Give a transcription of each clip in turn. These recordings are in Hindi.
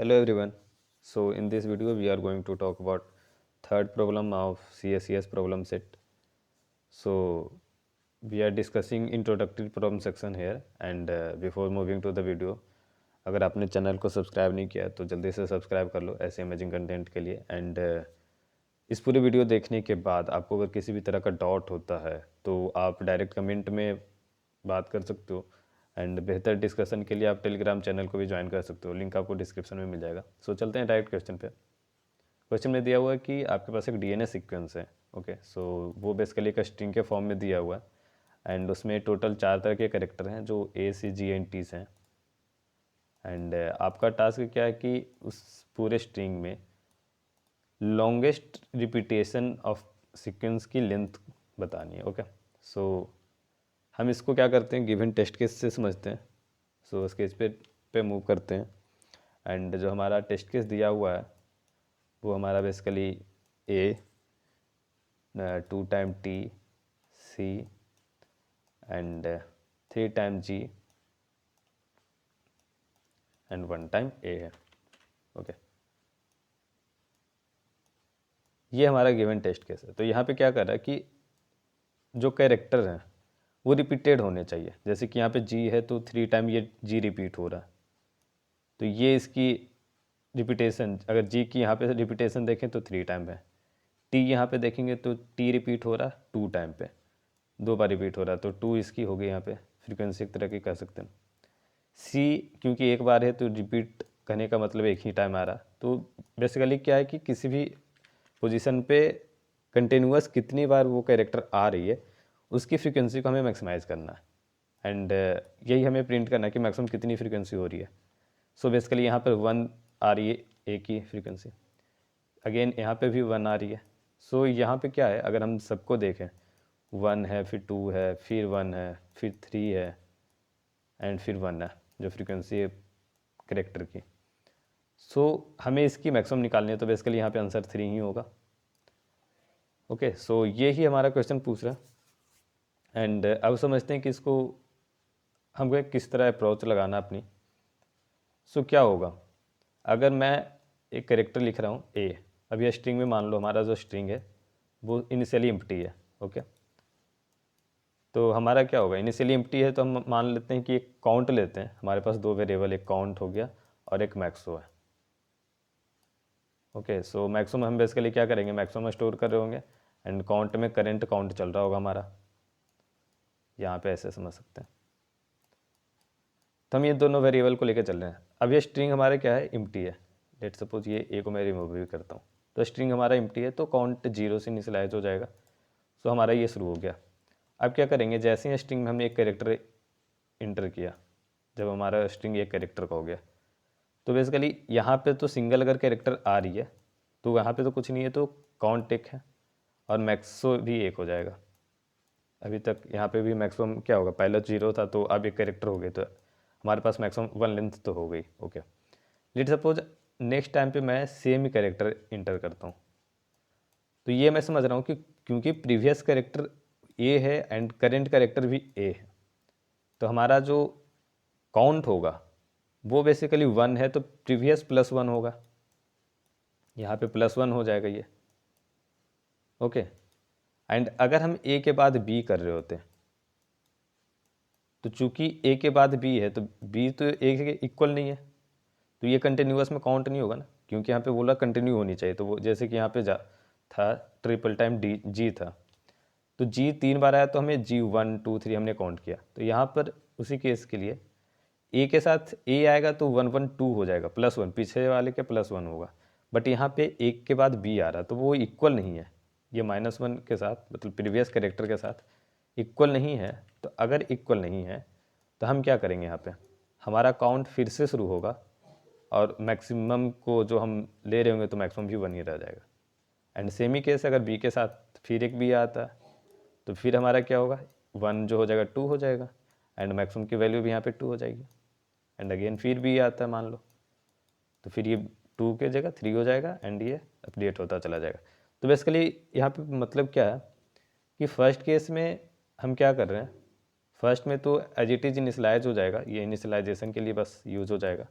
Hello everyone. So in this video we are going to talk about third problem of CSES problem set. So we are discussing introductory problem section here and before moving to the video अगर आपने चैनल को सब्सक्राइब नहीं किया तो जल्दी से सब्सक्राइब कर लो ऐसे अमेजिंग कंटेंट के लिए एंड इस पूरे वीडियो देखने के बाद आपको अगर किसी भी तरह का डाउट होता है तो आप डायरेक्ट कमेंट में बात कर सकते हो एंड बेहतर डिस्कशन के लिए आप टेलीग्राम चैनल को भी ज्वाइन कर सकते हो, लिंक आपको डिस्क्रिप्शन में मिल जाएगा। सो चलते हैं डायरेक्ट क्वेश्चन पे। क्वेश्चन में दिया हुआ है कि आपके पास एक डीएनए सीक्वेंस है। ओके, सो वो बेसिकली एक स्ट्रिंग के फॉर्म में दिया हुआ है एंड उसमें टोटल 4 तरह के कैरेक्टर हैं जो ACGNTs हैं एंड आपका टास्क क्या है कि उस पूरे स्ट्रिंग में लॉन्गेस्ट रिपीटेशन ऑफ सीक्वेंस की लेंथ बतानी है। ओके, सो हम इसको क्या करते हैं, गिवन टेस्ट केस से समझते हैं। सो उस केस पे मूव करते हैं एंड जो हमारा टेस्ट केस दिया हुआ है वो हमारा basically A 2 time T C and 3 time G and 1 time A है। ओके, ये हमारा गिवन टेस्ट केस है। तो यहाँ पे क्या कर रहा है कि जो कैरेक्टर हैं वो रिपीटेड होने चाहिए। जैसे कि यहाँ पे G है तो 3 टाइम ये G रिपीट हो रहा है, तो ये इसकी रिपीटेशन, अगर G की यहाँ पे रिपीटेशन देखें तो 3 टाइम है। T यहाँ पे देखेंगे तो T रिपीट हो रहा है 2 टाइम पे, 2 बार रिपीट हो रहा है, तो 2 इसकी हो गई यहाँ पे फ्रीक्वेंसी एक तरह की कह सकते हैं। C क्योंकि एक बार है तो रिपीट करने का मतलब एक ही टाइम आ रहा। तो बेसिकली क्या है कि किसी भी पोजीशन पे कंटिन्यूअस कितनी बार वो कैरेक्टर आ रही है उसकी फ्रीक्वेंसी को हमें मैक्सिमाइज़ करना है एंड यही हमें प्रिंट करना है कि मैक्सिमम कितनी फ्रीक्वेंसी हो रही है। सो बेसिकली यहाँ पर 1 आ रही है एक ही फ्रीक्वेंसी, अगेन यहाँ पे भी 1 आ रही है। सो यहाँ पे क्या है, अगर हम सबको देखें 1 है, फिर 2 है, फिर 1 है, फिर 3 है एंड फिर 1 है जो फ्रीक्वेंसी है करेक्टर की। सो हमें इसकी मैक्सिमम निकालनी है, तो बेसिकली यहाँ पे आंसर 3 ही होगा। ओके, सो ये ही हमारा क्वेश्चन पूछ रहा है एंड अब समझते हैं कि इसको हमको किस तरह अप्रोच लगाना अपनी। सो क्या होगा, अगर मैं एक कैरेक्टर लिख रहा हूँ A, अब यह स्ट्रिंग में मान लो हमारा जो स्ट्रिंग है वो इनिशियली एम्प्टी है। ओके, तो हमारा क्या होगा, इनिशियली एम्प्टी है तो हम मान लेते हैं कि एक काउंट लेते हैं। हमारे पास 2 वेरिएबल, एक काउंट हो गया और एक मैक्सो है। ओके, सो मैक्सिमम हम बेसिकली क्या करेंगे, मैक्सिमम स्टोर कर रहे होंगे एंड काउंट में करेंट काउंट चल रहा होगा हमारा, यहाँ पे ऐसे समझ सकते हैं। तो हम ये दोनों वेरिएबल को लेकर चल रहे हैं। अब ये स्ट्रिंग हमारे क्या है, एम्प्टी है। लेट सपोज ये A को मैं रिमूव भी करता हूँ तो स्ट्रिंग हमारा एम्प्टी है, तो काउंट 0 से इनिशियलाइज हो जाएगा। सो हमारा ये शुरू हो गया। अब क्या करेंगे, जैसे ही स्ट्रिंग में हमने एक कैरेक्टर इंटर किया, जब हमारा स्ट्रिंग एक कैरेक्टर का हो गया, तो बेसिकली यहाँ पे तो सिंगल अगर कैरेक्टर आ रही है तो यहाँ पे तो कुछ नहीं है, तो काउंट एक है और मैक्सो भी एक हो जाएगा। अभी तक यहाँ पे भी मैक्सिमम क्या होगा, पहले 0 था तो अब एक कैरेक्टर हो गए, तो हमारे पास मैक्सिमम 1 लेंथ तो हो गई। Okay, let suppose next time पे मैं सेम ही कैरेक्टर इंटर करता हूँ, तो ये मैं समझ रहा हूँ कि क्योंकि प्रीवियस कैरेक्टर A है एंड करेंट कैरेक्टर भी A है, तो हमारा जो काउंट होगा वो बेसिकली 1 है, तो प्रीवियस प्लस 1 होगा, यहाँ पे +1 हो जाएगा ये। ओके, एंड अगर हम A के बाद B कर रहे होते, तो चूंकि A के बाद B है तो B तो A के इक्वल नहीं है, तो ये कंटिन्यूअस में काउंट नहीं होगा ना, क्योंकि यहाँ पे बोला कंटिन्यू होनी चाहिए। तो वो जैसे कि यहाँ पे जा था ट्रिपल टाइम G था, तो G 3 बार आया तो हमें G 1 2 3 हमने काउंट किया। तो यहाँ पर उसी केस के लिए A के साथ A आएगा तो 1 1 2 हो जाएगा, +1 पीछे वाले के +1 होगा। बट यहाँ पे एक के बाद B आ रहा तो वो इक्वल नहीं है, ये -1 के साथ मतलब प्रीवियस कैरेक्टर के साथ इक्वल नहीं है। तो अगर इक्वल नहीं है तो हम क्या करेंगे, यहाँ पे हमारा काउंट फिर से शुरू होगा और मैक्सिमम को जो हम ले रहे होंगे तो मैक्सिमम भी 1 ही रह जाएगा। एंड सेमी केस अगर B के साथ फिर एक B आता है तो फिर हमारा क्या होगा, 1 जो हो जाएगा 2 हो जाएगा एंड मैक्सिमम की वैल्यू भी यहाँ पे 2 हो जाएगी। एंड अगेन फिर भी आता है मान लो, तो फिर ये 2 के जगह 3 हो जाएगा एंड ये अपडेट होता चला जाएगा। तो बेसिकली यहाँ पे मतलब क्या है कि फर्स्ट केस में हम क्या कर रहे हैं, फर्स्ट में तो एज इट इज इनिशलाइज हो जाएगा, ये इनिशलाइजेशन के लिए बस यूज़ हो जाएगा।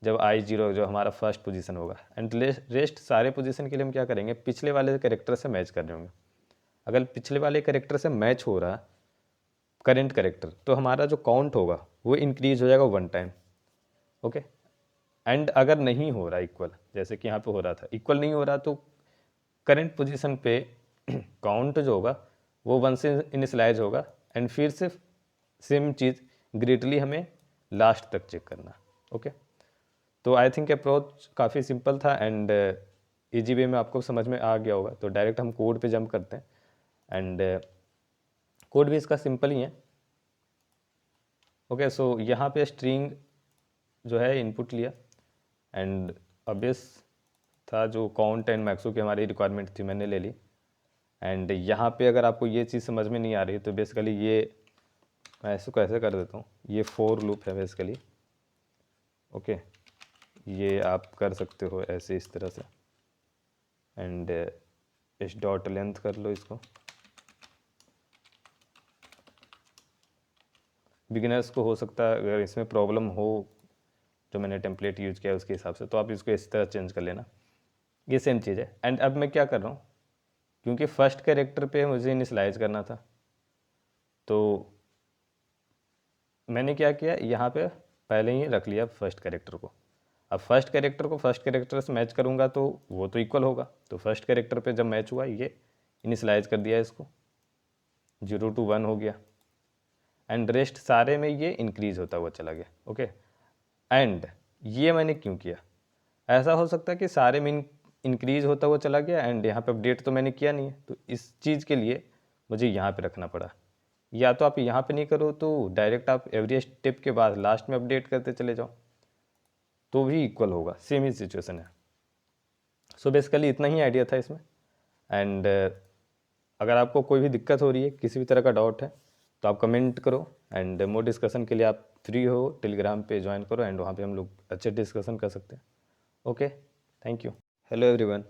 जब आई जीरो जो हमारा फर्स्ट पोजीशन होगा, एंड रेस्ट सारे पोजीशन के लिए हम क्या करेंगे, पिछले वाले कैरेक्टर से मैच कर रहे होंगे। अगर पिछले वाले कैरेक्टर से मैच हो रहा करेंट कैरेक्टर तो हमारा जो काउंट होगा वो इंक्रीज हो जाएगा 1 टाइम। ओके, एंड अगर नहीं हो रहा इक्वल, जैसे कि यहाँ पे हो रहा था, इक्वल नहीं हो रहा तो करेंट पोजीशन पे काउंट जो होगा वो 1 से इनिशलाइज होगा, एंड फिर से सेम चीज़ ग्रेटली हमें लास्ट तक चेक करना। ओके, तो आई थिंक अप्रोच काफ़ी सिंपल था एंड ईजी वे में आपको समझ में आ गया होगा। तो डायरेक्ट हम कोड पे जंप करते हैं, एंड कोड भी इसका सिंपल ही है। ओके, सो यहाँ पे स्ट्रिंग जो है इनपुट लिया, एंड अबेस था जो काउंट एंड मैक्सो की हमारी रिक्वायरमेंट थी, मैंने ले ली। एंड यहाँ पे अगर आपको ये चीज़ समझ में नहीं आ रही तो बेसिकली ये मैं ऐसे कैसे कर देता हूँ, ये फॉर लूप है बेसिकली। ओके, ये आप कर सकते हो ऐसे इस तरह से, एंड इस डॉट लेंथ कर लो इसको। बिगिनर्स को हो सकता है अगर इसमें प्रॉब्लम हो, जो मैंने टेम्पलेट यूज़ किया उसके हिसाब से, तो आप इसको इस तरह चेंज कर लेना। ये सेम चीज़ है। एंड अब मैं क्या कर रहा हूँ, क्योंकि फर्स्ट कैरेक्टर पे मुझे इनिशलाइज करना था, तो मैंने क्या किया, यहाँ पे पहले ही रख लिया फर्स्ट कैरेक्टर को। अब फर्स्ट कैरेक्टर को फर्स्ट कैरेक्टर से मैच करूँगा तो वो तो इक्वल होगा, तो फर्स्ट कैरेक्टर पे जब मैच हुआ ये इनिशलाइज कर दिया, इसको 0 to 1 हो गया, एंड रेस्ट सारे में ये इंक्रीज होता हुआ चला गया। ओके, एंड ये मैंने क्यों किया, ऐसा हो सकता है कि सारे में इंक्रीज होता हुआ चला गया एंड यहाँ पे अपडेट तो मैंने किया नहीं है, तो इस चीज़ के लिए मुझे यहाँ पे रखना पड़ा। या तो आप यहाँ पे नहीं करो तो डायरेक्ट आप एवरी स्टेप के बाद लास्ट में अपडेट करते चले जाओ, तो भी इक्वल होगा, सेम ही सिचुएशन है। सो बेसिकली इतना ही आइडिया था इसमें। एंड अगर आपको कोई भी दिक्कत हो रही है, किसी भी तरह का डाउट है, तो आप कमेंट करो, एंड मोर डिस्कशन के लिए आप फ्री हो टेलीग्राम पे ज्वाइन करो, एंड वहाँ पे हम लोग अच्छे डिस्कशन कर सकते हैं। Okay, thank you. Hello everyone.